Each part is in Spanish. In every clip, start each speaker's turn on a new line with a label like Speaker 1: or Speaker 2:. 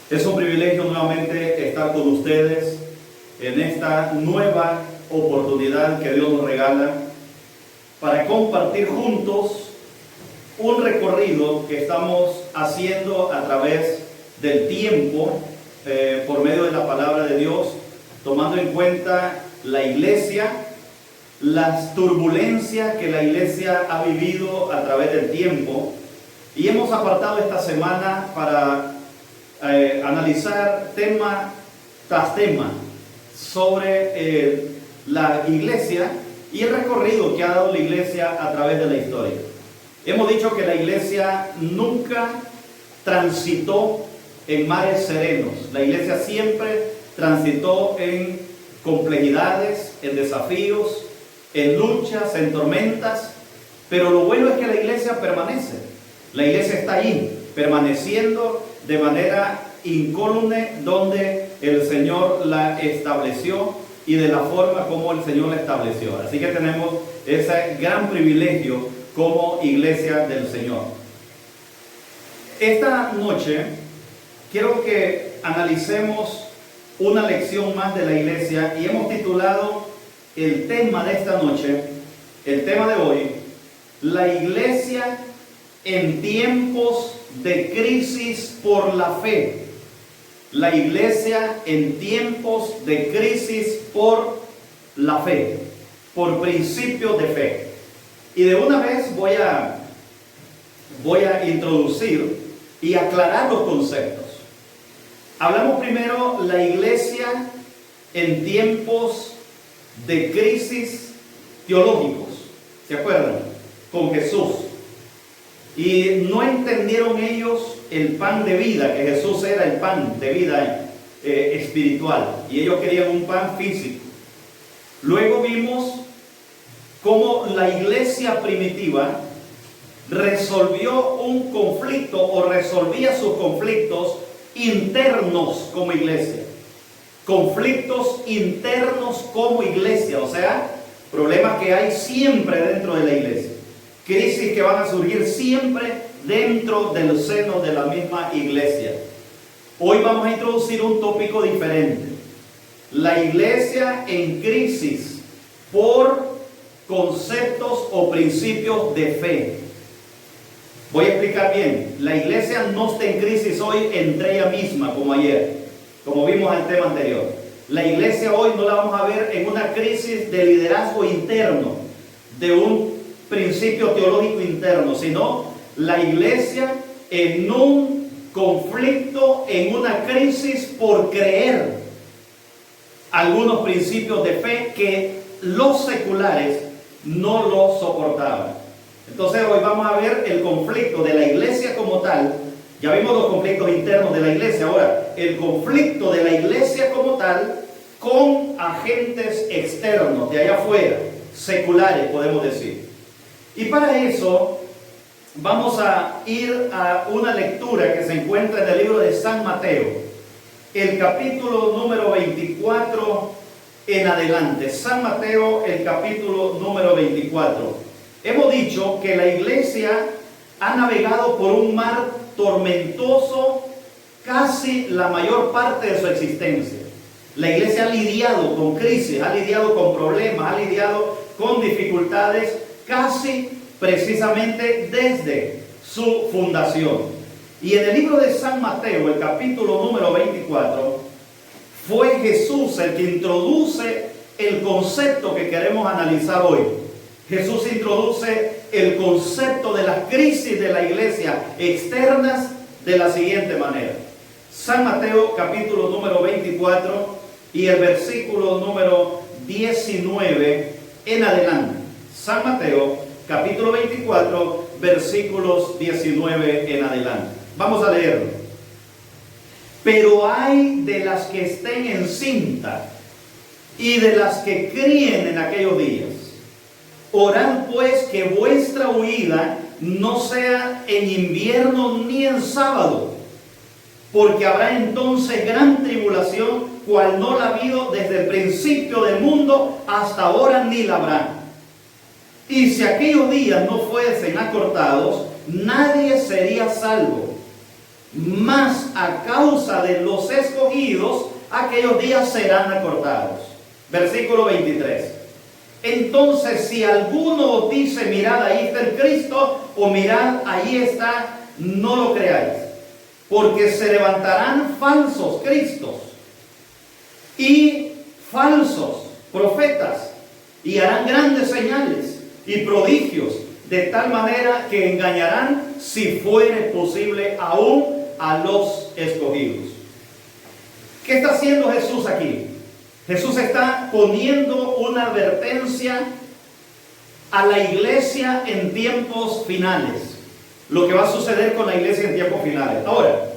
Speaker 1: Es un privilegio nuevamente estar con ustedes en esta nueva oportunidad que Dios nos regala para compartir juntos un recorrido que estamos haciendo a través del tiempo por medio de la palabra de Dios, tomando en cuenta la iglesia, las turbulencias que la iglesia ha vivido a través del tiempo, y hemos apartado esta semana para analizar tema tras tema sobre la iglesia y el recorrido que ha dado la iglesia a través de la historia. Hemos dicho que la iglesia nunca transitó en mares serenos. La iglesia siempre transitó en complejidades, en desafíos, en luchas, en tormentas, pero lo bueno es que la iglesia permanece. La iglesia está ahí, permaneciendo de manera incólume donde el Señor la estableció y de la forma como el Señor la estableció. Así que tenemos ese gran privilegio como iglesia del Señor. Esta noche quiero que analicemos una lección más de la iglesia y hemos titulado el tema de esta noche, el tema de hoy, la iglesia en tiempos de crisis por la fe. La iglesia en tiempos de crisis por la fe, por principios de fe. Y de una vez voy a introducir y aclarar los conceptos. Hablamos primero la iglesia en tiempos de crisis teológicos. ¿Se acuerdan? Con Jesús. Y no entendieron ellos el pan de vida, que Jesús era el pan de vida espiritual. Y ellos querían un pan físico. Luego vimos cómo la iglesia primitiva resolvió un conflicto o resolvía sus conflictos internos como iglesia. Conflictos internos como iglesia, o sea, problemas que hay siempre dentro de la iglesia. Crisis que van a surgir siempre dentro del seno de la misma iglesia. Hoy vamos a introducir un tópico diferente. La iglesia en crisis por conceptos o principios de fe. Voy a explicar bien. La iglesia no está en crisis hoy entre ella misma como ayer, como vimos en el tema anterior. La iglesia hoy no la vamos a ver en una crisis de liderazgo interno, de un principio teológico interno, sino la iglesia en un conflicto, en una crisis por creer algunos principios de fe que los seculares no lo soportaban. Entonces hoy vamos a ver el conflicto de la iglesia como tal. Ya vimos los conflictos internos de la iglesia. Ahora, el conflicto de la iglesia como tal con agentes externos, de allá afuera, seculares podemos decir. Y para eso vamos a ir a una lectura que se encuentra en el libro de San Mateo, el capítulo número 24 en adelante. San Mateo, el capítulo número 24. Hemos dicho que la iglesia ha navegado por un mar tormentoso casi la mayor parte de su existencia. La iglesia ha lidiado con crisis, ha lidiado con problemas, ha lidiado con dificultades casi precisamente desde su fundación. Y en el libro de San Mateo, el capítulo número 24, fue Jesús el que introduce el concepto que queremos analizar hoy. Jesús introduce el concepto de las crisis de la iglesia externas de la siguiente manera. San Mateo capítulo número 24 y el versículo número 19 en adelante. San Mateo capítulo 24 versículos 19 en adelante. Vamos a leerlo. Pero hay de las que estén encintas y de las que críen en aquellos días. Orad pues que vuestra huida no sea en invierno ni en sábado, porque habrá entonces gran tribulación, cual no la ha habido desde el principio del mundo hasta ahora ni la habrá. Y si aquellos días no fuesen acortados, nadie sería salvo. mas a causa de los escogidos, aquellos días serán acortados. Versículo 23. Entonces, si alguno os dice, mirad, ahí está el Cristo, o mirad, ahí está, no lo creáis, porque se levantarán falsos cristos y falsos profetas, y harán grandes señales y prodigios, de tal manera que engañarán, si fuere posible, aún a los escogidos. ¿Qué está haciendo Jesús aquí? Jesús está poniendo una advertencia a la iglesia en tiempos finales. Lo que va a suceder con la iglesia en tiempos finales. Ahora,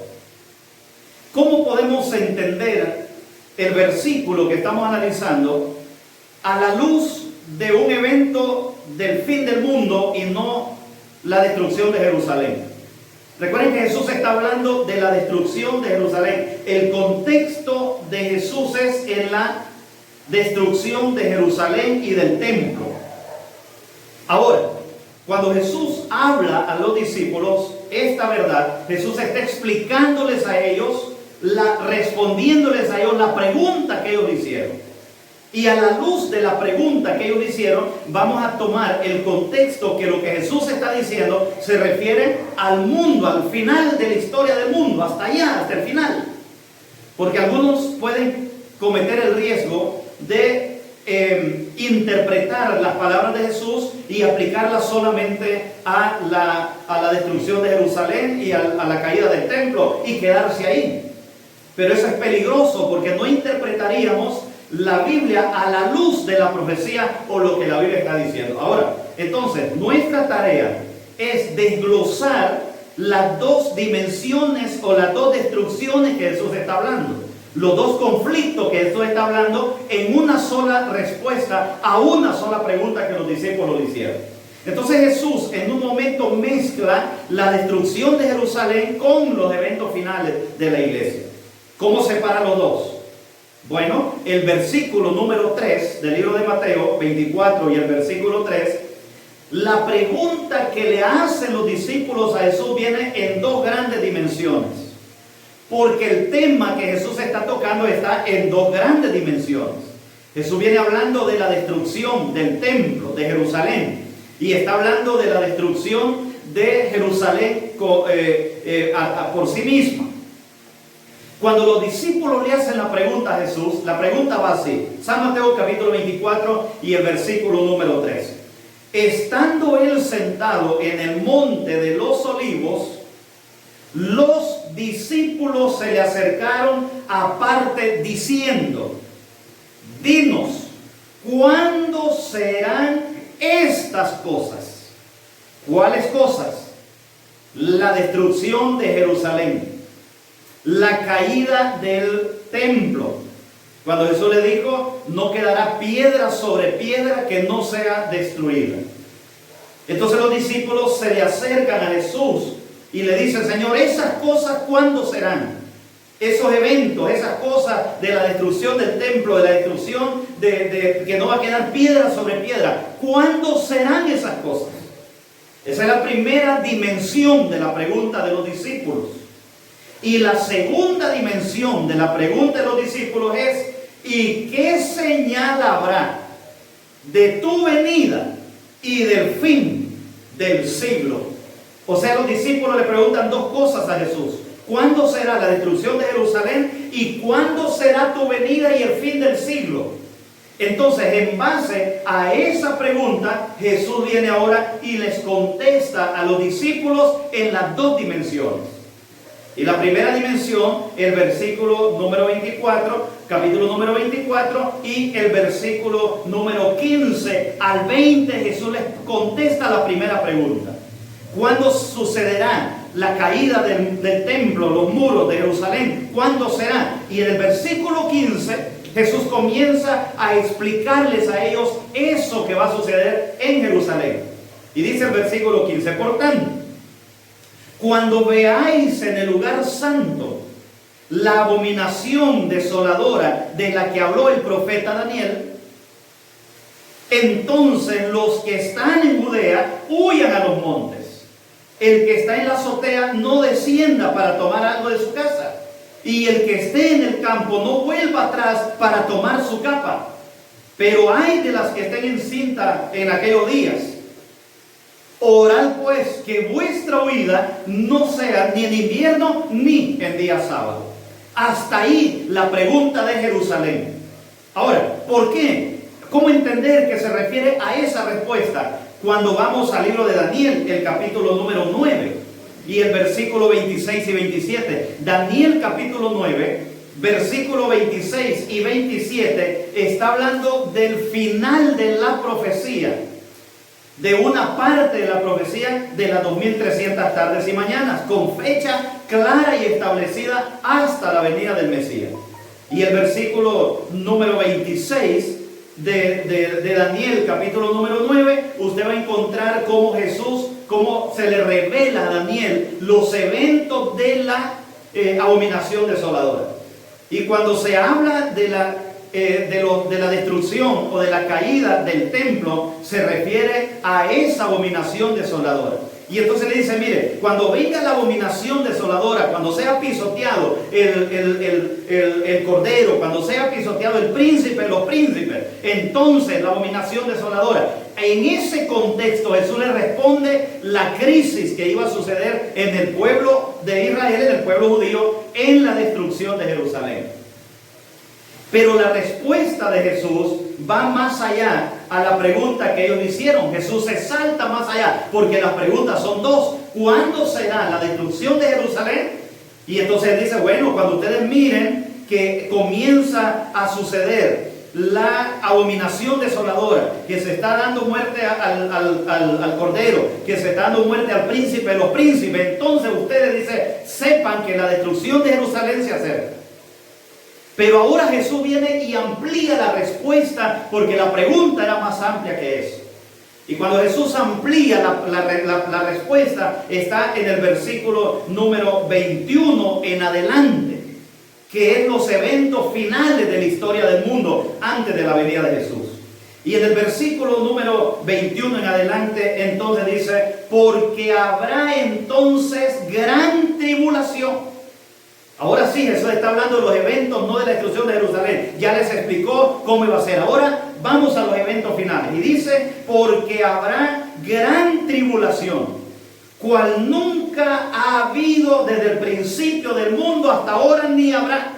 Speaker 1: ¿cómo podemos entender el versículo que estamos analizando a la luz de un evento del fin del mundo y no la destrucción de Jerusalén? Recuerden que Jesús está hablando de la destrucción de Jerusalén. El contexto de Jesús es en la destrucción de Jerusalén y del templo. Ahora, cuando Jesús habla a los discípulos esta verdad, Jesús está explicándoles a ellos, respondiéndoles a ellos la pregunta que ellos hicieron. Y a la luz de la pregunta que ellos hicieron, vamos a tomar el contexto que lo que Jesús está diciendo se refiere al mundo, al final de la historia del mundo, hasta allá, hasta el final. Porque algunos pueden cometer el riesgo de interpretar las palabras de Jesús y aplicarlas solamente a la destrucción de Jerusalén y a la caída del templo y quedarse ahí. Pero eso es peligroso, porque no interpretaríamos la Biblia a la luz de la profecía o lo que la Biblia está diciendo. Ahora, entonces, nuestra tarea es desglosar las dos dimensiones o las dos destrucciones que Jesús está hablando, los dos conflictos que Jesús está hablando, en una sola respuesta a una sola pregunta que los discípulos le hicieron. Entonces Jesús en un momento mezcla la destrucción de Jerusalén con los eventos finales de la iglesia. ¿Cómo separa los dos? Bueno, el versículo número 3 del libro de Mateo 24 y el versículo 3, la pregunta que le hacen los discípulos a Jesús viene en dos grandes dimensiones. Porque el tema que Jesús está tocando está en dos grandes dimensiones. Jesús viene hablando de la destrucción del templo de Jerusalén y está hablando de la destrucción de Jerusalén por sí misma. Cuando los discípulos le hacen la pregunta a Jesús, la pregunta va así. San Mateo capítulo 24 y el versículo número 3. Estando él sentado en el monte de los olivos, los discípulos se le acercaron aparte diciendo, dinos, ¿cuándo serán estas cosas? ¿Cuáles cosas? La destrucción de Jerusalén, la caída del templo. Cuando Jesús le dijo, no quedará piedra sobre piedra que no sea destruida. Entonces los discípulos se le acercan a Jesús y le dicen, Señor, esas cosas, ¿cuándo serán? Esos eventos, esas cosas de la destrucción del templo, de la destrucción de que no va a quedar piedra sobre piedra, ¿cuándo serán esas cosas? Esa es la primera dimensión de la pregunta de los discípulos. Y la segunda dimensión de la pregunta de los discípulos es, ¿y qué señal habrá de tu venida y del fin del siglo? O sea, los discípulos le preguntan dos cosas a Jesús. ¿Cuándo será la destrucción de Jerusalén? ¿Y cuándo será tu venida y el fin del siglo? Entonces, en base a esa pregunta, Jesús viene ahora y les contesta a los discípulos en las dos dimensiones. Y la primera dimensión, el versículo número 24, capítulo número 24 y el versículo número 15 al 20, Jesús les contesta la primera pregunta. ¿Cuándo sucederá la caída del templo, los muros de Jerusalén? ¿Cuándo será? Y en el versículo 15, Jesús comienza a explicarles a ellos eso que va a suceder en Jerusalén. Y dice el versículo 15, por tanto, cuando veáis en el lugar santo la abominación desoladora de la que habló el profeta Daniel, entonces los que están en Judea huyan a los montes. el que está en la azotea no descienda para tomar algo de su casa, y el que esté en el campo no vuelva atrás para tomar su capa. Pero hay de las que estén en cinta en aquellos días. Orad pues que vuestra huida no sea ni en invierno ni en día sábado. Hasta ahí la pregunta de Jerusalén. Ahora, ¿por qué? ¿Cómo entender que se refiere a esa respuesta? Cuando vamos al libro de Daniel, el capítulo número 9 y el versículo 26 y 27. Daniel capítulo 9, versículo 26 y 27 está hablando del final de la profecía, de una parte de la profecía de las 2300 tardes y mañanas, con fecha clara y establecida hasta la venida del Mesías. Y el versículo número 26 de Daniel, capítulo número 9, usted va a encontrar cómo Jesús, cómo se le revela a Daniel los eventos de la abominación desoladora. Y cuando se habla de la destrucción o de la caída del templo, se refiere a esa abominación desoladora. Y entonces le dice, mire, cuando venga la abominación desoladora, cuando sea pisoteado el cordero, cuando sea pisoteado el príncipe, los príncipes, entonces la abominación desoladora. En ese contexto Jesús le responde la crisis que iba a suceder en el pueblo de Israel, en el pueblo judío, en la destrucción de Jerusalén. Pero la respuesta de Jesús va más allá a la pregunta que ellos hicieron. Jesús se salta más allá, porque las preguntas son dos. ¿Cuándo será la destrucción de Jerusalén? Y entonces él dice, bueno, cuando ustedes miren que comienza a suceder la abominación desoladora, que se está dando muerte al cordero, que se está dando muerte al príncipe de los príncipes, entonces ustedes dicen, sepan que la destrucción de Jerusalén se acerca. Pero ahora Jesús viene y amplía la respuesta, porque la pregunta era más amplia que eso. Y cuando Jesús amplía la respuesta, está en el versículo número 21 en adelante, que es los eventos finales de la historia del mundo antes de la venida de Jesús. Y en el versículo número 21 en adelante, entonces dice, porque habrá entonces gran tribulación. Ahora sí, Jesús está hablando de los eventos, no de la destrucción de Jerusalén. Ya les explicó cómo iba a ser. Ahora vamos a los eventos finales. Y dice, porque habrá gran tribulación, cual nunca ha habido desde el principio del mundo hasta ahora, ni habrá.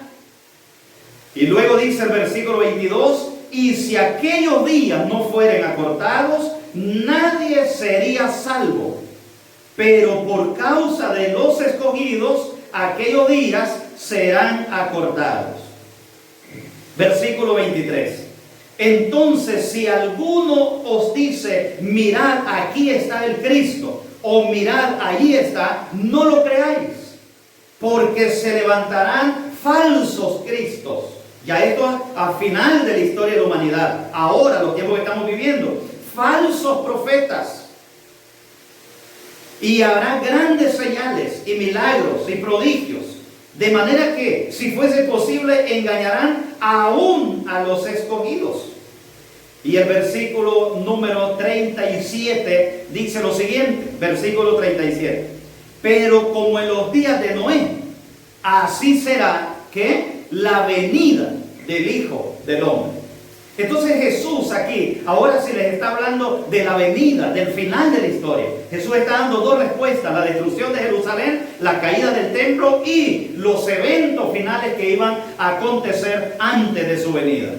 Speaker 1: Y luego dice el versículo 22, y si aquellos días no fueren acortados, nadie sería salvo. Pero por causa de los escogidos, aquellos días serán acortados. Versículo 23. Entonces, si alguno os dice, mirad, aquí está el Cristo, o mirad, allí está, no lo creáis, porque se levantarán falsos cristos. Ya esto a final de la historia de la humanidad, ahora, los tiempos que estamos viviendo, falsos profetas. Y habrá grandes señales y milagros y prodigios, de manera que, si fuese posible, engañarán aún a los escogidos. Y el versículo número 37 dice lo siguiente, versículo 37. Pero como en los días de Noé, así será que la venida del Hijo del Hombre. Entonces Jesús aquí, ahora sí les está hablando de la venida, del final de la historia. Jesús está dando dos respuestas, la destrucción de Jerusalén, la caída del templo y los eventos finales que iban a acontecer antes de su venida.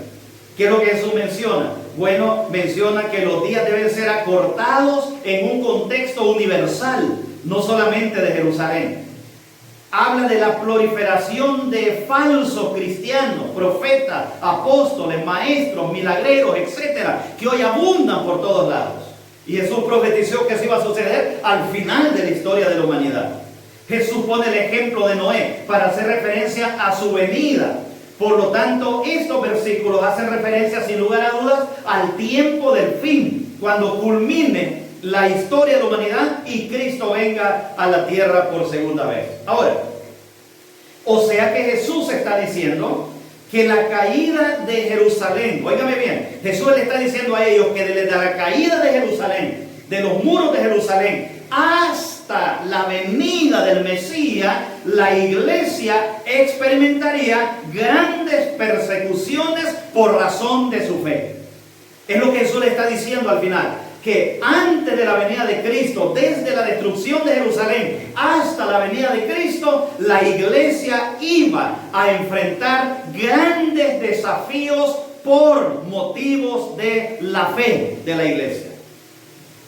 Speaker 1: ¿Qué es lo que Jesús menciona? Bueno, menciona que los días deben ser acortados en un contexto universal, no solamente de Jerusalén. Habla de la proliferación de falsos cristianos, profetas, apóstoles, maestros, milagreros, etcétera, que hoy abundan por todos lados. Y Jesús profetizó que eso iba a suceder al final de la historia de la humanidad. Jesús pone el ejemplo de Noé para hacer referencia a su venida. Por lo tanto, estos versículos hacen referencia sin lugar a dudas al tiempo del fin, cuando culmine la historia de la humanidad y Cristo venga a la tierra por segunda vez. Ahora, o sea que Jesús está diciendo que la caída de Jerusalén, óigame bien, Jesús le está diciendo a ellos que desde la caída de Jerusalén, de los muros de Jerusalén, hasta hasta la venida del Mesías, la iglesia experimentaría grandes persecuciones por razón de su fe. Es lo que Jesús le está diciendo al final, que antes de la venida de Cristo, desde la destrucción de Jerusalén hasta la venida de Cristo, la iglesia iba a enfrentar grandes desafíos por motivos de la fe de la iglesia.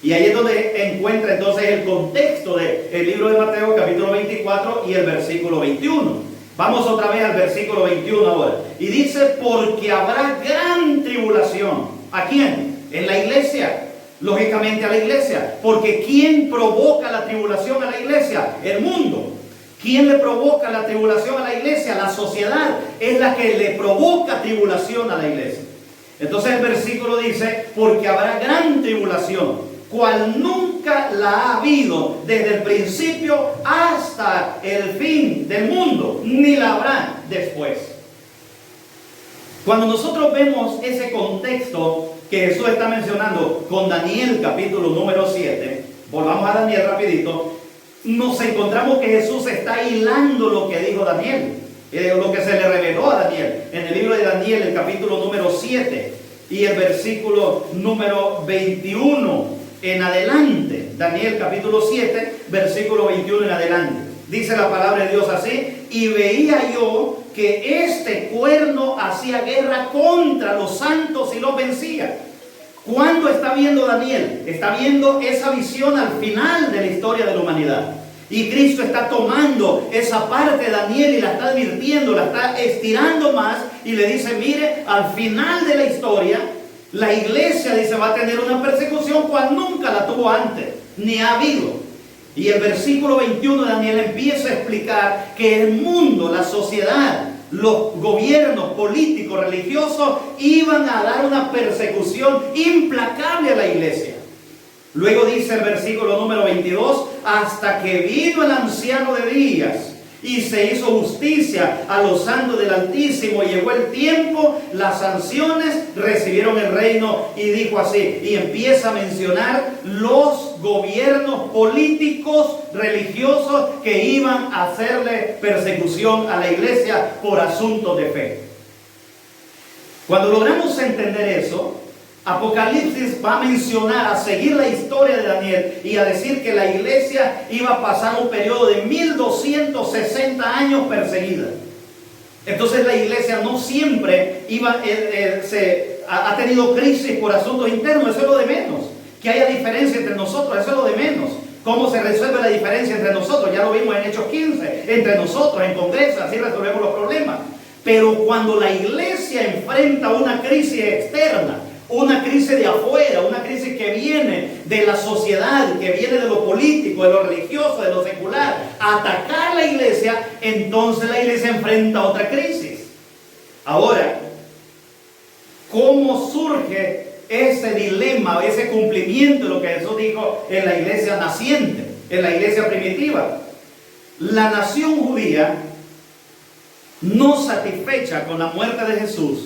Speaker 1: Y ahí es donde encuentra entonces el contexto del libro de Mateo capítulo 24 y el versículo 21. Vamos otra vez al versículo 21 ahora. Y dice, porque habrá gran tribulación. ¿A quién? En la iglesia. Lógicamente a la iglesia. Porque ¿quién provoca la tribulación a la iglesia? El mundo. ¿Quién le provoca la tribulación a la iglesia? La sociedad es la que le provoca tribulación a la iglesia. Entonces el versículo dice, porque habrá gran tribulación, cual nunca la ha habido desde el principio hasta el fin del mundo, ni la habrá después. Cuando nosotros vemos ese contexto que Jesús está mencionando con Daniel capítulo número 7, volvamos a Daniel rapidito, nos encontramos que Jesús está hilando lo que dijo Daniel, lo que se le reveló a Daniel en el libro de Daniel, el capítulo número 7 y el versículo número 21 en adelante. Daniel capítulo 7, versículo 21 en adelante. Dice la palabra de Dios así: y veía yo que este cuerno hacía guerra contra los santos y los vencía. ¿Cuándo está viendo Daniel? Está viendo esa visión al final de la historia de la humanidad. Y Cristo está tomando esa parte de Daniel y la está advirtiendo, la está estirando más y le dice, mire, al final de la historia, la iglesia, dice, va a tener una persecución cual nunca la tuvo antes, ni ha habido. Y el versículo 21 de Daniel empieza a explicar que el mundo, la sociedad, los gobiernos políticos, religiosos, iban a dar una persecución implacable a la iglesia. Luego dice el versículo número 22, hasta que vino el anciano de días y se hizo justicia a los santos del Altísimo, y llegó el tiempo, las sanciones recibieron el reino, y dijo así, y empieza a mencionar los gobiernos políticos, religiosos que iban a hacerle persecución a la iglesia por asuntos de fe. Cuando logramos entender eso, Apocalipsis va a mencionar, a seguir la historia de Daniel y a decir que la iglesia iba a pasar un periodo de 1260 años perseguida. Entonces la iglesia no siempre ha tenido crisis por asuntos internos, eso es lo de menos. Que haya diferencia entre nosotros, eso es lo de menos. ¿Cómo se resuelve la diferencia entre nosotros? Ya lo vimos en Hechos 15, entre nosotros, en Congreso, así resolvemos los problemas. Pero cuando la iglesia enfrenta una crisis externa, una crisis de afuera, una crisis que viene de la sociedad, que viene de lo político, de lo religioso, de lo secular, a atacar la iglesia, entonces la iglesia enfrenta otra crisis. Ahora, ¿cómo surge ese dilema, ese cumplimiento de lo que Jesús dijo en la iglesia naciente, en la iglesia primitiva? La nación judía, no satisfecha con la muerte de Jesús,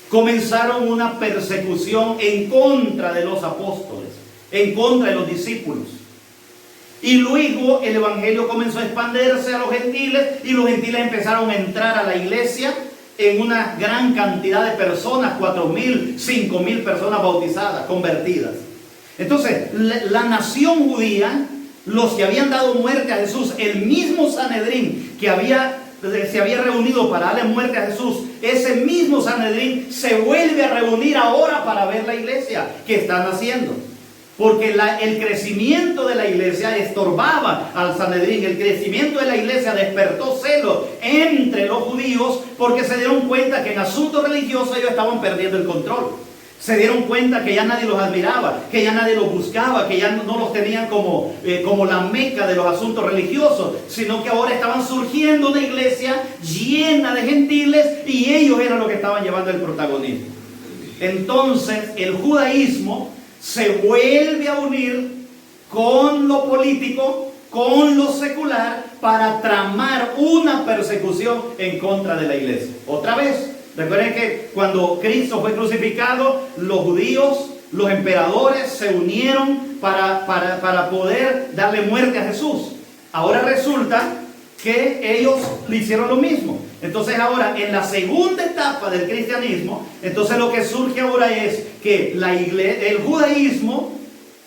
Speaker 1: comenzaron una persecución en contra de los apóstoles, en contra de los discípulos. Y luego el evangelio comenzó a expandirse a los gentiles, y los gentiles empezaron a entrar a la iglesia en una gran cantidad de personas, 4,000, 5,000 personas bautizadas, convertidas. Entonces, la nación judía, los que habían dado muerte a Jesús, el mismo Sanedrín que se había reunido para darle muerte a Jesús, ese mismo Sanedrín se vuelve a reunir ahora para ver la iglesia que están haciendo. Porque el crecimiento de la iglesia estorbaba al Sanedrín. El crecimiento de la iglesia despertó celos entre los judíos, porque se dieron cuenta que en asuntos religiosos ellos estaban perdiendo el control. Se dieron cuenta que ya nadie los admiraba, que ya nadie los buscaba, que ya no los tenían como la meca de los asuntos religiosos, sino que ahora estaban surgiendo una iglesia llena de gentiles, y ellos eran los que estaban llevando el protagonismo. Entonces el judaísmo se vuelve a unir con lo político, con lo secular, para tramar una persecución en contra de la iglesia. Otra vez, recuerden que cuando Cristo fue crucificado, los judíos los emperadores se unieron para poder darle muerte a Jesús. Ahora resulta que ellos le hicieron lo mismo. Entonces ahora, en la segunda etapa del cristianismo, entonces lo que surge ahora es que el judaísmo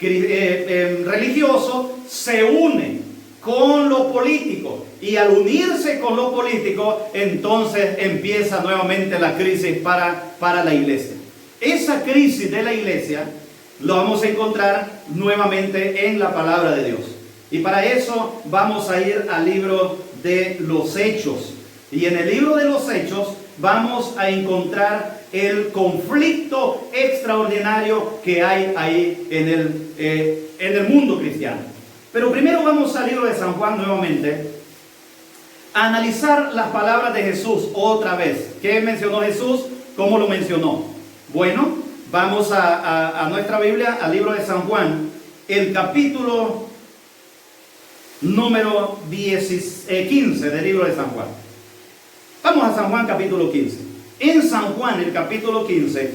Speaker 1: religioso se une con lo político, y al unirse con lo político, entonces empieza nuevamente la crisis para la iglesia. Esa crisis de la iglesia lo vamos a encontrar nuevamente en la palabra de Dios. Y para eso vamos a ir al libro de los Hechos. Y en el libro de los Hechos vamos a encontrar el conflicto extraordinario que hay ahí en el mundo cristiano. Pero primero vamos al libro de San Juan nuevamente, a analizar las palabras de Jesús otra vez. ¿Qué mencionó Jesús? ¿Cómo lo mencionó? Bueno, vamos a nuestra Biblia, al libro de San Juan, el capítulo número 15 del libro de San Juan. Vamos a San Juan capítulo 15. En San Juan, el capítulo 15,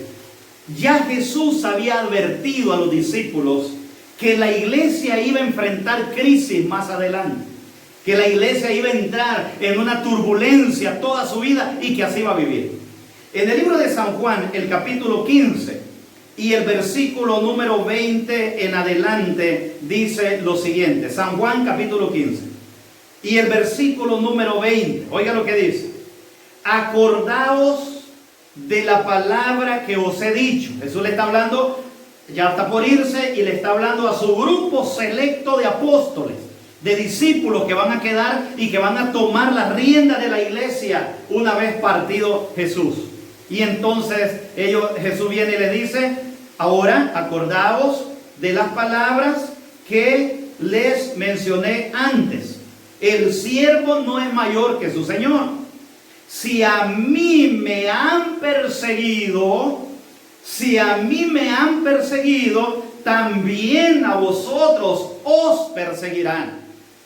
Speaker 1: ya Jesús había advertido a los discípulos que la iglesia iba a enfrentar crisis más adelante, que la iglesia iba a entrar en una turbulencia toda su vida y que así va a vivir. En el libro de San Juan, el capítulo 15 y el versículo número 20 en adelante, dice lo siguiente. San Juan capítulo 15 y el versículo número 20, oiga lo que dice: acordaos de la palabra que os he dicho. Jesús le está hablando, ya está por irse, y le está hablando a su grupo selecto de apóstoles, de discípulos que van a quedar y que van a tomar la rienda de la iglesia una vez partido Jesús. Y entonces Jesús viene y le dice: ahora acordaos de las palabras que les mencioné antes. El siervo no es mayor que su Señor. Si a mí me han perseguido, también a vosotros os perseguirán.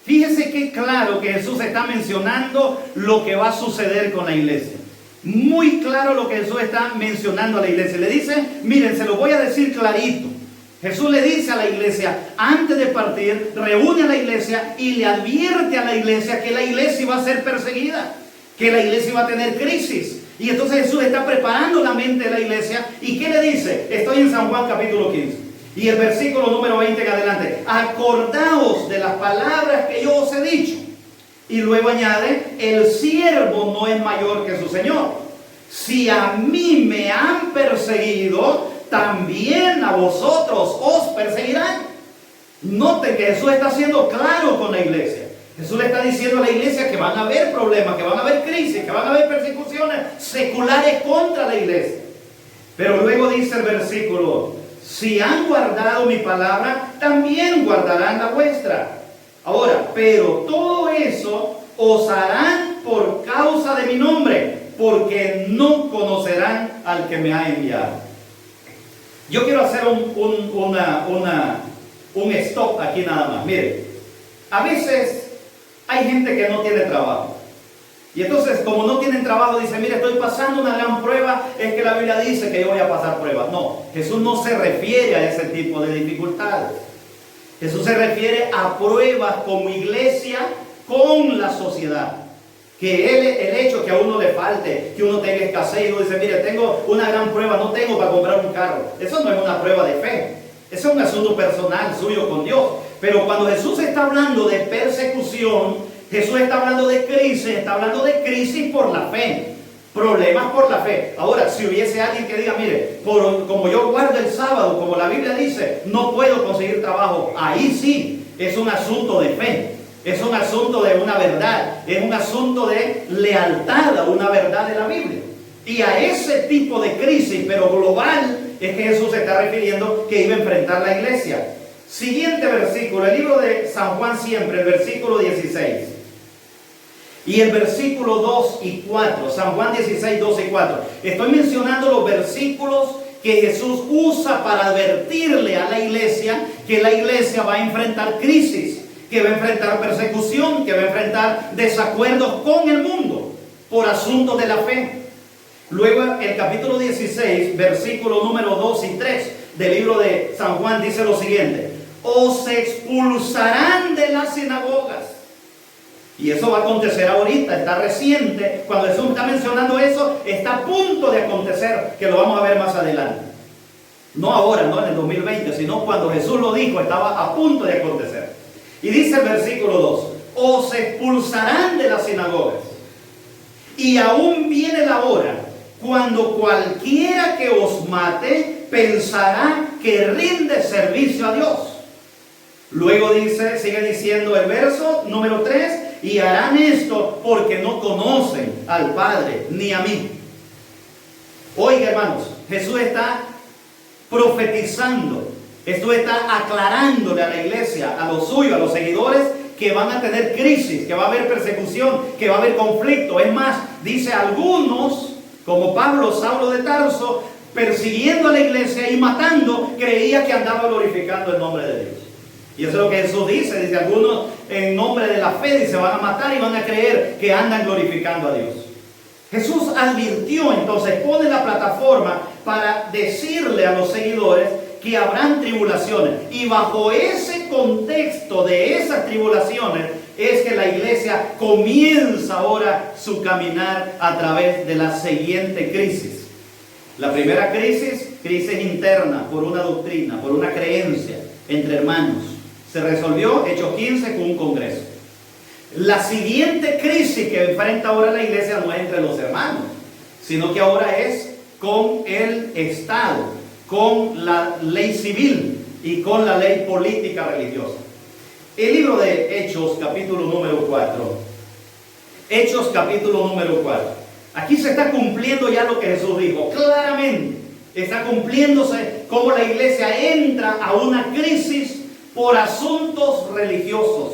Speaker 1: Fíjese qué claro que Jesús está mencionando lo que va a suceder con la iglesia. Muy claro lo que Jesús está mencionando a la iglesia. Le dice, miren, se lo voy a decir clarito. Jesús le dice a la iglesia, antes de partir, reúne a la iglesia y le advierte a la iglesia que la iglesia va a ser perseguida, que la iglesia va a tener crisis. Y entonces Jesús está preparando la mente de la iglesia. ¿Y qué le dice? Estoy en San Juan capítulo 15 y el versículo número 20 en adelante: acordaos de las palabras que yo os he dicho. Y luego añade: el siervo no es mayor que su Señor. Si a mí me han perseguido, también a vosotros os perseguirán. Noten que Jesús está siendo claro con la iglesia. Jesús le está diciendo a la iglesia que van a haber problemas, que van a haber crisis, que van a haber persecuciones seculares contra la iglesia. Pero luego dice el versículo: si han guardado mi palabra, también guardarán la vuestra. Ahora, pero todo eso os harán por causa de mi nombre, porque no conocerán al que me ha enviado. Yo quiero hacer un stop aquí nada más. Mire, a veces hay gente que no tiene trabajo. Y entonces, como no tienen trabajo, dice: mire, estoy pasando una gran prueba, es que la Biblia dice que yo voy a pasar pruebas. No, Jesús no se refiere a ese tipo de dificultades. Jesús se refiere a pruebas como iglesia con la sociedad. Que el hecho que a uno le falte, que uno tenga escasez y uno dice: mire, tengo una gran prueba, no tengo para comprar un carro. Eso no es una prueba de fe. Eso es un asunto personal suyo con Dios. Pero cuando Jesús está hablando de persecución, Jesús está hablando de crisis por la fe. Problemas por la fe. Ahora, si hubiese alguien que diga: mire, como yo guardo el sábado, como la Biblia dice, no puedo conseguir trabajo. Ahí sí, es un asunto de fe. Es un asunto de una verdad. Es un asunto de lealtad a una verdad de la Biblia. Y a ese tipo de crisis, pero global, es que Jesús se está refiriendo que iba a enfrentar la iglesia. Siguiente versículo, el libro de San Juan siempre, el versículo 16. Y el versículo 2 y 4, San Juan 16, 2 y 4. Estoy mencionando los versículos que Jesús usa para advertirle a la iglesia que la iglesia va a enfrentar crisis, que va a enfrentar persecución, que va a enfrentar desacuerdos con el mundo por asuntos de la fe. Luego el capítulo 16, versículo número 2 y 3. del libro de San Juan dice lo siguiente: os expulsarán de las sinagogas. Y eso va a acontecer ahorita, está reciente. Cuando Jesús está mencionando eso, está a punto de acontecer, que lo vamos a ver más adelante. No ahora, no en el 2020, sino cuando Jesús lo dijo, estaba a punto de acontecer. Y dice el versículo 2: os expulsarán de las sinagogas. Y aún viene la hora cuando cualquiera que os mate pensará que rinde servicio a Dios. Luego dice, sigue diciendo el verso número 3: y harán esto porque no conocen al Padre ni a mí. Oiga, hermanos, Jesús está profetizando, Jesús está aclarándole a la iglesia, a los suyos, a los seguidores, que van a tener crisis, que va a haber persecución, que va a haber conflicto. Es más, dice algunos, como Pablo, Saulo de Tarso, persiguiendo a la iglesia y matando, creía que andaba glorificando el nombre de Dios. Y eso es lo que Jesús dice. Dice, algunos en nombre de la fe, dice, van a matar y van a creer que andan glorificando a Dios. Jesús advirtió, entonces pone la plataforma para decirle a los seguidores que habrán tribulaciones. Y bajo ese contexto de esas tribulaciones es que la iglesia comienza ahora su caminar a través de la siguiente crisis. La primera crisis interna, por una doctrina, por una creencia entre hermanos. Se resolvió, Hechos 15, con un congreso. La siguiente crisis que enfrenta ahora la iglesia no es entre los hermanos, sino que ahora es con el Estado, con la ley civil y con la ley política religiosa. El libro de Hechos, capítulo número 4. Hechos, capítulo número 4. Aquí se está cumpliendo ya lo que Jesús dijo. Claramente está cumpliéndose cómo la iglesia entra a una crisis por asuntos religiosos,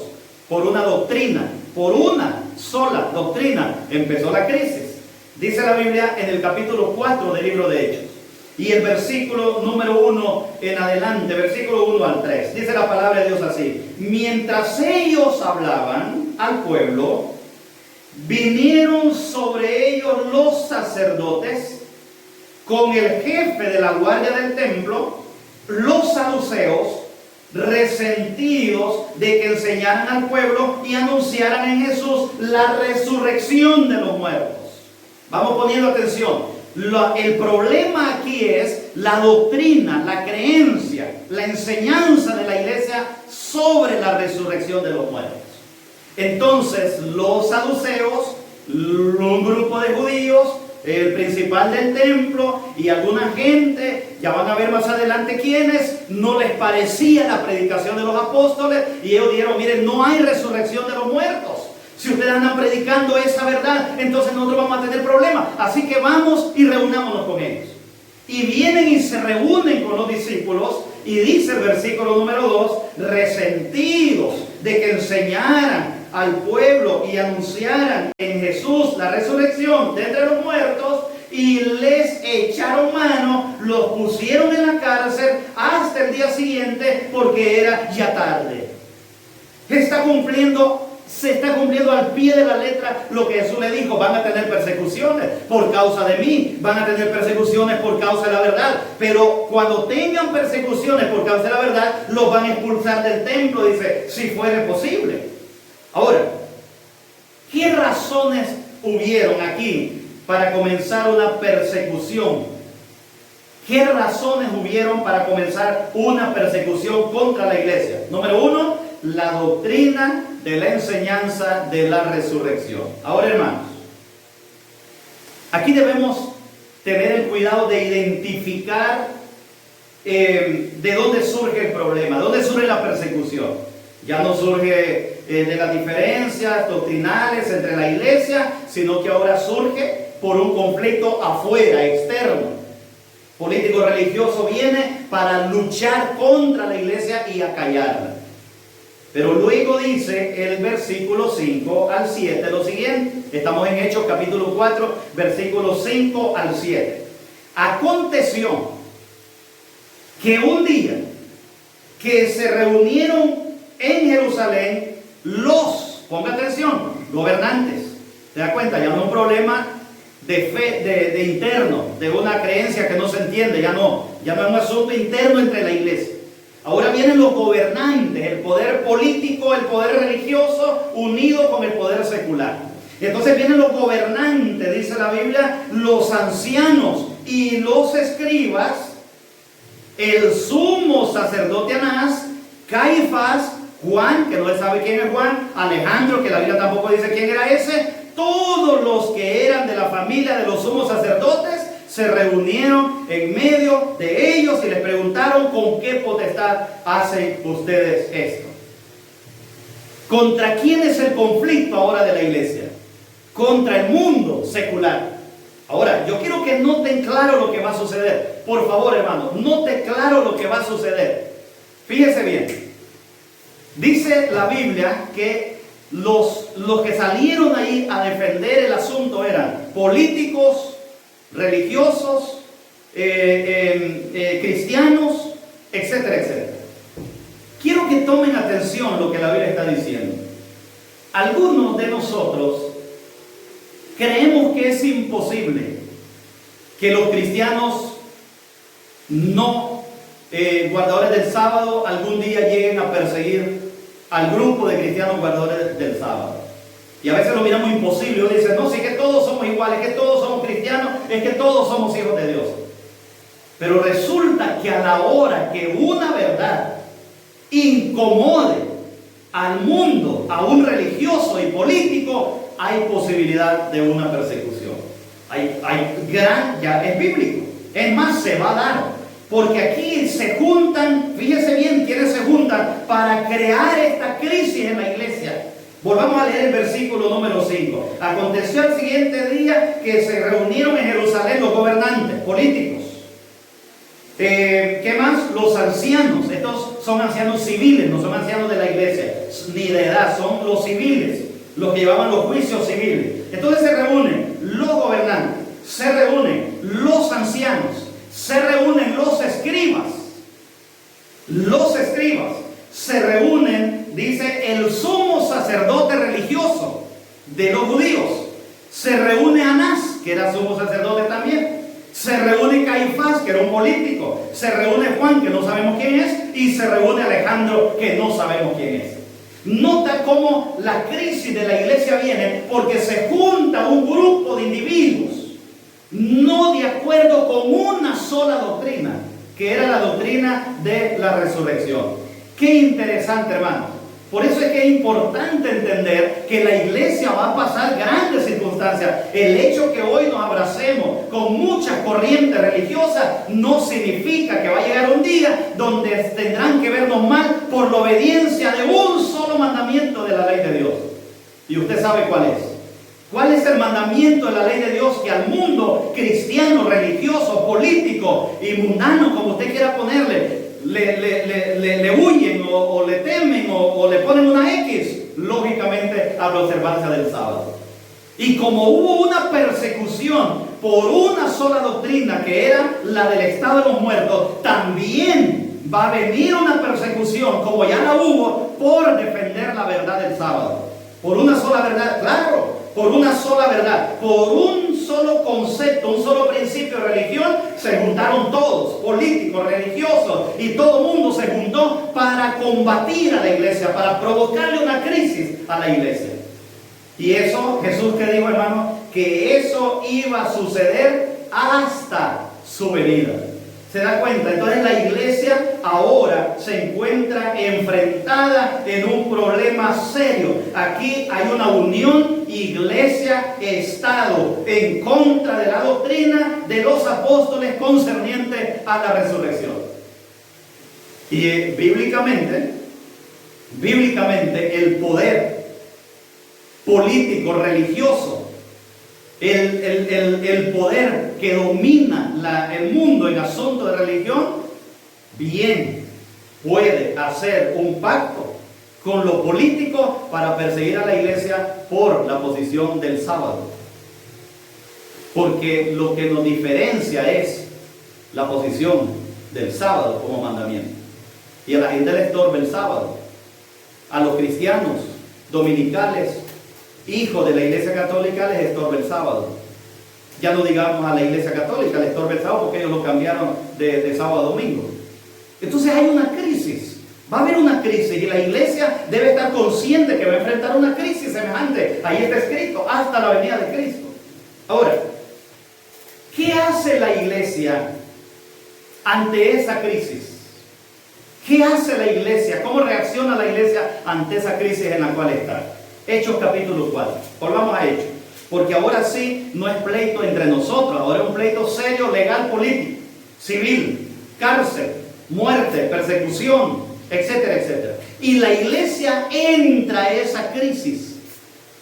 Speaker 1: por una doctrina, por una sola doctrina. Empezó la crisis. Dice la Biblia en el capítulo 4 del libro de Hechos. Y el versículo número 1 en adelante, versículo 1 al 3, dice la palabra de Dios así: mientras ellos hablaban al pueblo, vinieron sobre ellos los sacerdotes con el jefe de la guardia del templo, los saduceos, resentidos de que enseñaran al pueblo y anunciaran en Jesús la resurrección de los muertos. Vamos poniendo atención. El problema aquí es la doctrina, la creencia, la enseñanza de la iglesia sobre la resurrección de los muertos. Entonces los saduceos, un grupo de judíos, el principal del templo y alguna gente, ya van a ver más adelante quiénes, no les parecía la predicación de los apóstoles y ellos dijeron: miren, no hay resurrección de los muertos. Si ustedes andan predicando esa verdad, entonces nosotros vamos a tener problemas. Así que vamos y reunámonos con ellos. Y vienen y se reúnen con los discípulos. Y dice el versículo número 2: resentidos de que enseñaran al pueblo y anunciaran en Jesús la resurrección de entre los muertos, y les echaron mano, los pusieron en la cárcel hasta el día siguiente, porque era ya tarde. Se está cumpliendo al pie de la letra lo que Jesús le dijo: van a tener persecuciones por causa de mí, van a tener persecuciones por causa de la verdad, pero cuando tengan persecuciones por causa de la verdad, los van a expulsar del templo, dice, si fuere posible. Ahora, ¿qué razones hubieron aquí para comenzar una persecución? ¿Qué razones hubieron para comenzar una persecución contra la iglesia? Número 1, la doctrina de la enseñanza de la resurrección. Ahora, hermanos, aquí debemos tener el cuidado de identificar de dónde surge el problema, dónde surge la persecución. Ya no surge de las diferencias doctrinales entre la iglesia, sino que ahora surge por un conflicto afuera, externo. Político religioso viene para luchar contra la iglesia y acallarla. Pero luego dice el versículo 5 al 7 lo siguiente. Estamos en Hechos capítulo 4, versículos 5 al 7. Aconteció que un día que se reunieron en Jerusalén ponga atención, gobernantes. ¿Te das cuenta? Ya no es un problema de fe, de interno, de una creencia que no se entiende, ya no es un asunto interno entre la iglesia. Ahora vienen los gobernantes, el poder político, el poder religioso, unido con el poder secular. Entonces vienen los gobernantes, dice la Biblia, los ancianos y los escribas, el sumo sacerdote Anás, Caifás, Juan, que no se sabe quién es Juan, Alejandro, que la Biblia tampoco dice quién era ese, todos los que eran de la familia de los sumos sacerdotes se reunieron en medio de ellos y les preguntaron: ¿con qué potestad hacen ustedes esto? ¿Contra quién es el conflicto ahora de la iglesia? Contra el mundo secular. Ahora, yo quiero que noten claro lo que va a suceder. Por favor, hermanos, noten claro lo que va a suceder. Fíjese bien. Dice la Biblia que los que salieron ahí a defender el asunto eran políticos, religiosos, cristianos, etcétera, etcétera. Quiero que tomen atención lo que la Biblia está diciendo. Algunos de nosotros creemos que es imposible que los cristianos no guardadores del sábado algún día lleguen a perseguir al grupo de cristianos guardadores del sábado. Y a veces lo miramos imposible. Uno dice: no, si es que todos somos iguales, es que todos somos cristianos, es que todos somos hijos de Dios. Pero resulta que a la hora que una verdad incomode al mundo, a un religioso y político, hay posibilidad de una persecución. Ya es bíblico. Es más, se va a dar. Porque aquí se juntan, fíjese bien quiénes se juntan para crear esta crisis en la iglesia. Volvamos a leer el versículo número 5. Aconteció al siguiente día que se reunieron en Jerusalén los gobernantes políticos. ¿Qué más? Los ancianos. Estos son ancianos civiles, no son ancianos de la iglesia, ni de edad, son los civiles, los que llevaban los juicios civiles. Entonces se reúnen los gobernantes, se reúnen los ancianos, se reúnen los escribas, se reúnen, dice, el sumo sacerdote religioso de los judíos, se reúne Anás, que era sumo sacerdote también, se reúne Caifás, que era un político, se reúne Juan, que no sabemos quién es, y se reúne Alejandro, que no sabemos quién es. Nota cómo la crisis de la iglesia viene porque se junta un grupo de individuos no de acuerdo con una sola doctrina, que era la doctrina de la resurrección. Qué interesante, hermano. Por eso es que es importante entender que la iglesia va a pasar grandes circunstancias. El hecho que hoy nos abracemos con muchas corrientes religiosas no significa que va a llegar un día donde tendrán que vernos mal por la obediencia de un solo mandamiento de la ley de Dios. Y usted sabe cuál es. ¿Cuál es el mandamiento de la ley de Dios que al mundo cristiano, religioso, político y mundano, como usted quiera ponerle, le huyen o le temen o le ponen una X? Lógicamente a la observancia del sábado. Y como hubo una persecución por una sola doctrina, que era la del estado de los muertos, también va a venir una persecución, como ya la hubo, por defender la verdad del sábado. Por una sola verdad, claro. Por una sola verdad, por un solo concepto, un solo principio de religión, se juntaron todos, políticos, religiosos, y todo el mundo se juntó para combatir a la iglesia, para provocarle una crisis a la iglesia. Y eso, Jesús que dijo, hermano, que eso iba a suceder hasta su venida. ¿Se da cuenta? Entonces la iglesia ahora se encuentra enfrentada en un problema serio. Aquí hay una unión iglesia-estado en contra de la doctrina de los apóstoles concerniente a la resurrección. Y bíblicamente el poder político, religioso, el poder que domina el mundo en asuntos de religión, bien puede hacer un pacto con los políticos para perseguir a la iglesia por la posición del sábado. Porque lo que nos diferencia es la posición del sábado como mandamiento. Y a la gente le estorba el sábado. A los cristianos dominicales, hijos de la iglesia católica, les estorba el sábado. Ya no digamos a la iglesia católica, le estorba el sábado porque ellos lo cambiaron de sábado a domingo. Entonces hay una crisis, va a haber una crisis y la iglesia debe estar consciente que va a enfrentar una crisis semejante. Ahí está escrito, hasta la venida de Cristo. Ahora, ¿qué hace la iglesia ante esa crisis? ¿Qué hace la iglesia? ¿Cómo reacciona la iglesia ante esa crisis en la cual está? Hechos capítulo 4. Volvamos a Hechos. Porque ahora sí no es pleito entre nosotros, ahora es un pleito serio, legal, político, civil, cárcel, muerte, persecución, etcétera, etcétera. Y la iglesia entra a esa crisis.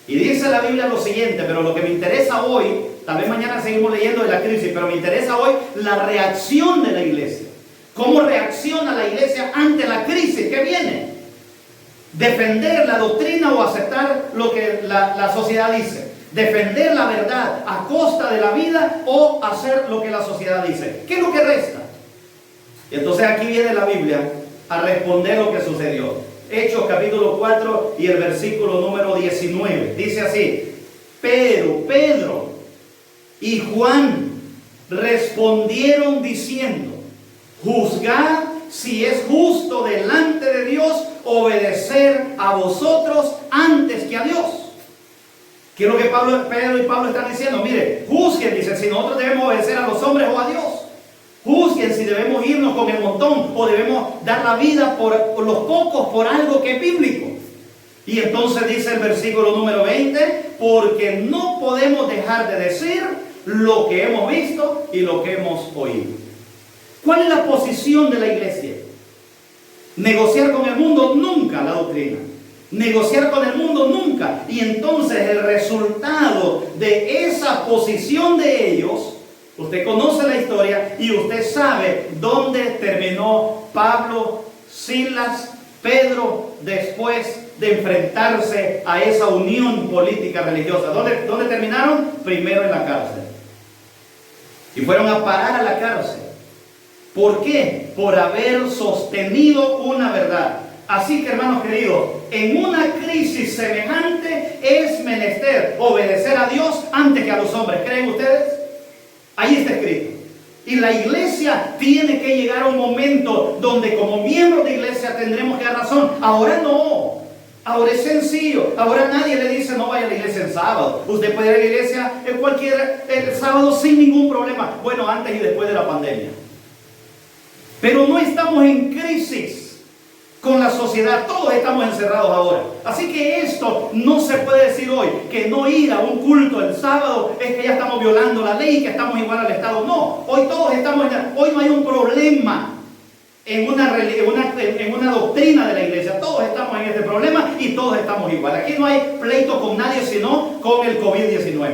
Speaker 1: Y dice la Biblia lo siguiente, pero lo que me interesa hoy, tal vez mañana seguimos leyendo de la crisis, pero me interesa hoy la reacción de la iglesia. ¿Cómo reacciona la iglesia ante la crisis que viene? Defender la doctrina o aceptar lo que la sociedad dice. Defender la verdad a costa de la vida o hacer lo que la sociedad dice. ¿Qué es lo que resta? Y entonces aquí viene la Biblia a responder lo que sucedió. Hechos capítulo 4 y el versículo número 19. Dice así: pero Pedro y Juan respondieron diciendo: juzgad si es justo delante de Dios obedecer a vosotros antes que a Dios. ¿Qué es lo que Pedro y Pablo están diciendo? Mire, juzguen, dice, si nosotros debemos obedecer a los hombres o a Dios. Juzguen si debemos irnos con el montón o debemos dar la vida por los pocos, por algo que es bíblico. Y entonces dice el versículo número 20, porque no podemos dejar de decir lo que hemos visto y lo que hemos oído. ¿Cuál es la posición de la iglesia? Negociar con el mundo, nunca la doctrina. Negociar con el mundo, nunca. Y entonces el resultado de esa posición de ellos, usted conoce la historia y usted sabe dónde terminó Pablo, Silas, Pedro, después de enfrentarse a esa unión política religiosa. ¿Dónde terminaron? Primero en la cárcel. Y fueron a parar a la cárcel. ¿Por qué? Por haber sostenido una verdad. Así que, hermanos queridos, en una crisis semejante es menester obedecer a Dios antes que a los hombres. ¿Creen ustedes? Ahí está escrito. Y la iglesia tiene que llegar a un momento donde como miembros de iglesia tendremos que dar razón. Ahora no. Ahora es sencillo. Ahora nadie le dice no vaya a la iglesia el sábado. Usted puede ir a la iglesia el sábado sin ningún problema. Bueno, antes y después de la pandemia. Pero no estamos en crisis con la sociedad, todos estamos encerrados ahora. Así que esto no se puede decir hoy, que no ir a un culto el sábado es que ya estamos violando la ley, que estamos igual al Estado. No, hoy todos estamos, hoy no hay un problema en una doctrina de la iglesia. Todos estamos en este problema y todos estamos igual. Aquí no hay pleito con nadie, sino con el COVID-19.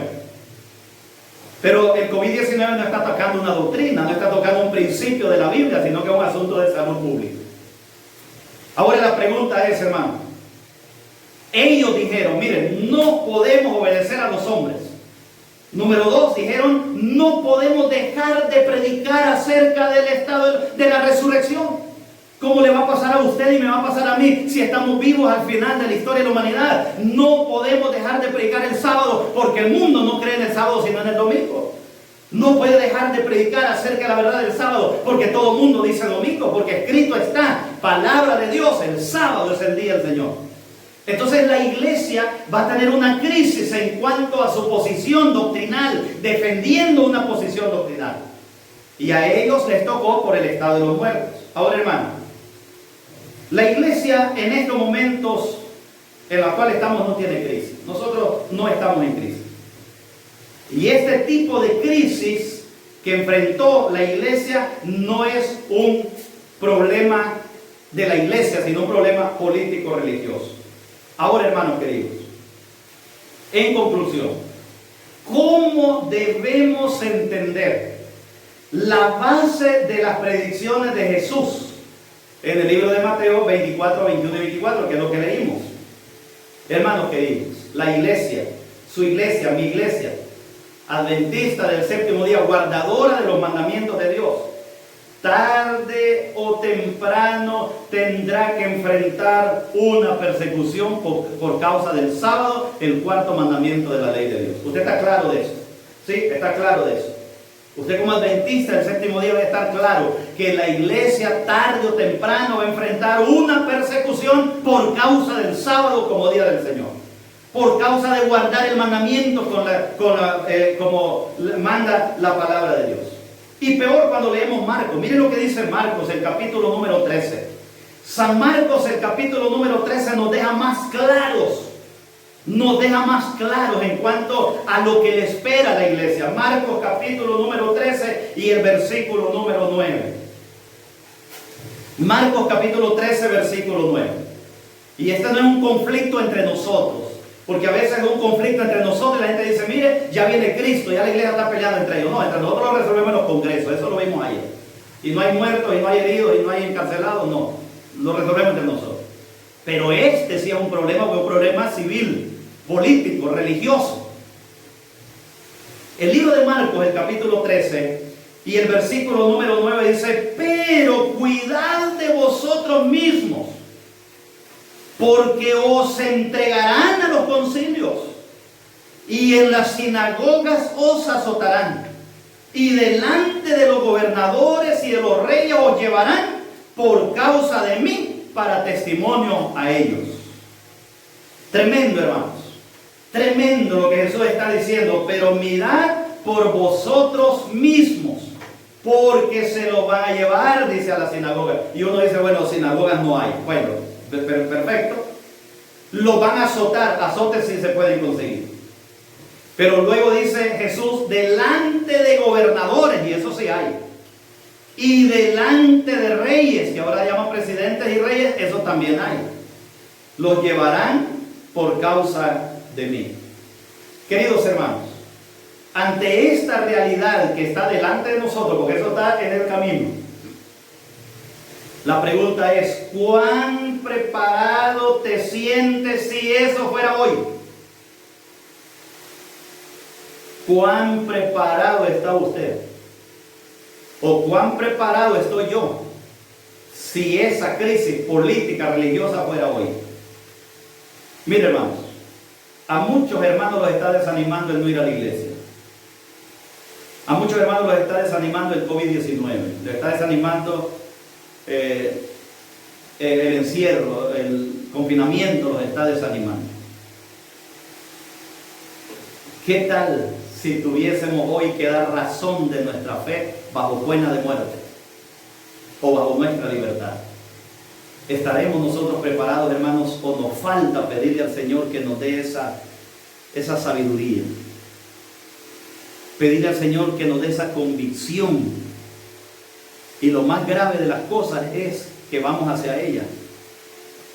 Speaker 1: Pero el COVID-19 no está tocando una doctrina, no está tocando un principio de la Biblia, sino que es un asunto de salud pública. Ahora la pregunta es, hermano, ellos dijeron, miren, no podemos obedecer a los hombres. Número 2, dijeron, no podemos dejar de predicar acerca del estado de la resurrección. ¿Cómo le va a pasar a usted y me va a pasar a mí si estamos vivos al final de la historia de la humanidad? No podemos dejar de predicar el sábado porque el mundo no cree en el sábado sino en el domingo. No puede dejar de predicar acerca de la verdad del sábado porque todo el mundo dice domingo, porque escrito está, palabra de Dios, el sábado es el día del Señor. Entonces la iglesia va a tener una crisis en cuanto a su posición doctrinal, defendiendo una posición doctrinal. Y a ellos les tocó por el estado de los muertos. Ahora, hermano, la iglesia en estos momentos en los cuales estamos no tiene crisis. Nosotros no estamos en crisis. Y este tipo de crisis que enfrentó la iglesia no es un problema de la iglesia, sino un problema político-religioso. Ahora, hermanos queridos, en conclusión, ¿cómo debemos entender la base de las predicciones de Jesús en el libro de Mateo 24, 21 y 24, que es lo que leímos? Hermanos queridos, la iglesia, su iglesia, mi iglesia, adventista del séptimo día, guardadora de los mandamientos de Dios, tarde o temprano tendrá que enfrentar una persecución por causa del sábado, el cuarto mandamiento de la ley de Dios. ¿Usted está claro de eso? ¿Sí? ¿Está claro de eso? Usted como adventista del séptimo día debe estar claro que la iglesia tarde o temprano va a enfrentar una persecución por causa del sábado como día del Señor. Por causa de guardar el mandamiento como manda la palabra de Dios. Y peor cuando leemos Marcos. Miren lo que dice Marcos, el capítulo número 13. San Marcos, el capítulo número 13, nos deja más claros. Nos deja más claros en cuanto a lo que le espera a la iglesia. Marcos capítulo número 13 y el versículo número 9. Marcos capítulo 13, versículo 9. Y este no es un conflicto entre nosotros. Porque a veces es un conflicto entre nosotros y la gente dice, mire, ya viene Cristo, ya la iglesia está peleando entre ellos. No, entre nosotros lo resolvemos en los congresos, eso lo vimos ayer. Y no hay muertos, y no hay heridos, y no hay encarcelados, no. Lo resolvemos entre nosotros. Pero este sí es un problema, porque es un problema civil, político, religioso. El libro de Marcos, el capítulo 13, y el versículo número 9 dice, pero cuidad de vosotros mismos, porque os entregarán a los concilios, y en las sinagogas os azotarán, y delante de los gobernadores y de los reyes os llevarán por causa de mí para testimonio a ellos. Tremendo, hermanos. Tremendo lo que Jesús está diciendo. Pero mirad por vosotros mismos, porque se los van a llevar, dice, a la sinagoga. Y uno dice, bueno, sinagogas no hay. Bueno, perfecto. Los van a azotar. Azotes sí se pueden conseguir. Pero luego dice Jesús, delante de gobernadores, y eso sí hay. Y delante de reyes, que ahora llaman presidentes y reyes, eso también hay. Los llevarán por causa de mí. Queridos hermanos, ante esta realidad que está delante de nosotros, porque eso está en el camino, la pregunta es, ¿cuán preparado te sientes si eso fuera hoy? ¿Cuán preparado está usted? ¿O cuán preparado estoy yo si esa crisis política, religiosa fuera hoy? Mire, hermanos, a muchos hermanos los está desanimando el no ir a la iglesia. A muchos hermanos los está desanimando el COVID-19. Les está desanimando el encierro, el confinamiento los está desanimando. ¿Qué tal si tuviésemos hoy que dar razón de nuestra fe bajo pena de muerte o bajo nuestra libertad? ¿Estaremos nosotros preparados, hermanos, o nos falta pedirle al Señor que nos dé esa sabiduría? Pedirle al Señor que nos dé esa convicción. Y lo más grave de las cosas es que vamos hacia ella,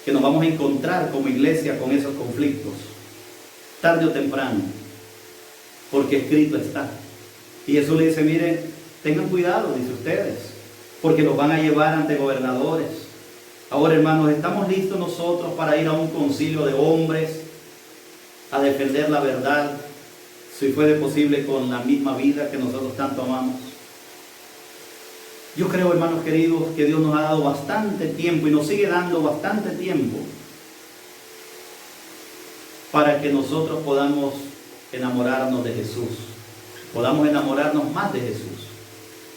Speaker 1: que nos vamos a encontrar como iglesia con esos conflictos, tarde o temprano, porque escrito está. Y Jesús le dice, miren, tengan cuidado, dice ustedes, porque los van a llevar ante gobernadores. Ahora, hermanos, ¿estamos listos nosotros para ir a un concilio de hombres a defender la verdad, si fuere posible con la misma vida que nosotros tanto amamos? Yo creo, hermanos queridos, que Dios nos ha dado bastante tiempo y nos sigue dando bastante tiempo para que nosotros podamos enamorarnos de Jesús, podamos enamorarnos más de Jesús,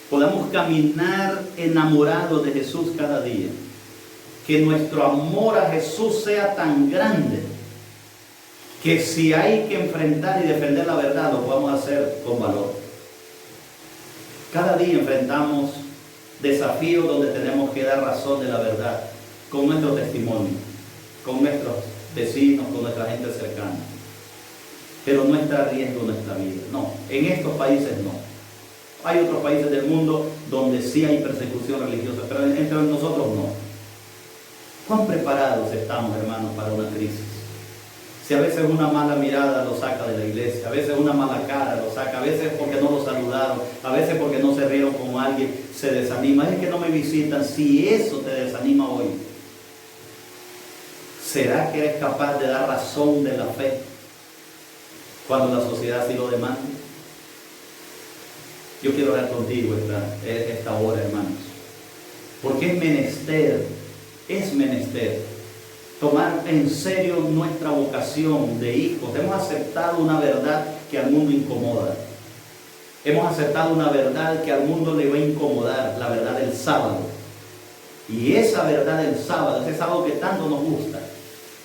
Speaker 1: podamos caminar enamorados de Jesús cada día. Que nuestro amor a Jesús sea tan grande que si hay que enfrentar y defender la verdad, lo podamos hacer con valor. Cada día enfrentamos desafíos donde tenemos que dar razón de la verdad con nuestro testimonio, con nuestros vecinos, con nuestra gente cercana. Pero no está a riesgo nuestra vida. No, en estos países no. Hay otros países del mundo donde sí hay persecución religiosa, pero entre nosotros no. ¿Cuán preparados estamos, hermanos, para una crisis? Si a veces una mala mirada lo saca de la iglesia, a veces una mala cara lo saca, a veces porque no lo saludaron, a veces porque no se rieron con alguien, se desanima. Es que no me visitan. Si eso te desanima hoy, ¿será que eres capaz de dar razón de la fe cuando la sociedad sí lo demanda? Yo quiero orar contigo esta hora, hermanos, porque es menester tomar en serio nuestra vocación de hijos. Hemos aceptado una verdad que al mundo incomoda. Hemos aceptado una verdad que al mundo le va a incomodar, la verdad del sábado. Y esa verdad del sábado, ese sábado que tanto nos gusta,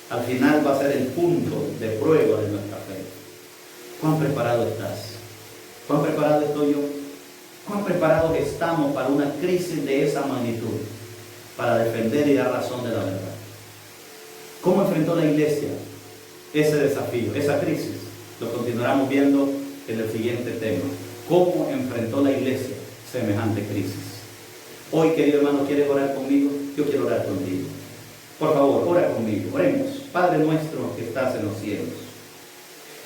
Speaker 1: al final va a ser el punto de prueba de nuestra fe. ¿Cuán preparado estás? ¿Cuán preparado estoy yo? ¿Cuán preparados estamos para una crisis de esa magnitud? Para defender y dar razón de la verdad. ¿Cómo enfrentó la iglesia ese desafío, esa crisis? Lo continuaremos viendo en el siguiente tema. ¿Cómo enfrentó la iglesia semejante crisis? Hoy, querido hermano, ¿quieres orar conmigo? Yo quiero orar contigo. Por favor, ora conmigo. Oremos. Padre nuestro que estás en los cielos.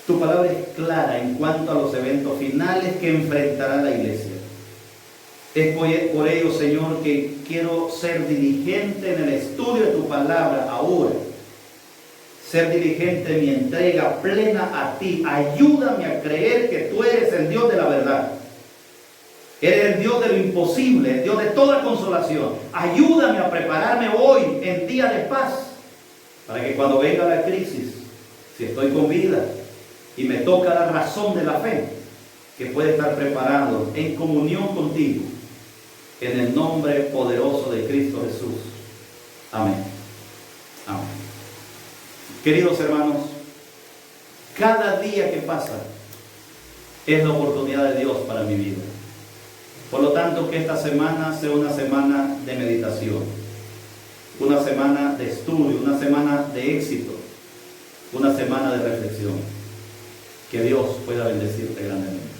Speaker 1: Tu palabra es clara en cuanto a los eventos finales que enfrentará la iglesia. Es por ello, Señor, que quiero ser diligente en el estudio de tu palabra ahora. Ser diligente en mi entrega plena a ti. Ayúdame a creer que tú eres el Dios de la verdad. Eres el Dios de lo imposible, el Dios de toda consolación. Ayúdame a prepararme hoy en día de paz, para que cuando venga la crisis, si estoy con vida y me toca la razón de la fe, que pueda estar preparado en comunión contigo, en el nombre poderoso de Cristo Jesús. Amén. Amén. Queridos hermanos, cada día que pasa es la oportunidad de Dios para mi vida. Por lo tanto, que esta semana sea una semana de meditación, una semana de estudio, una semana de éxito, una semana de reflexión. Que Dios pueda bendecirte grandemente.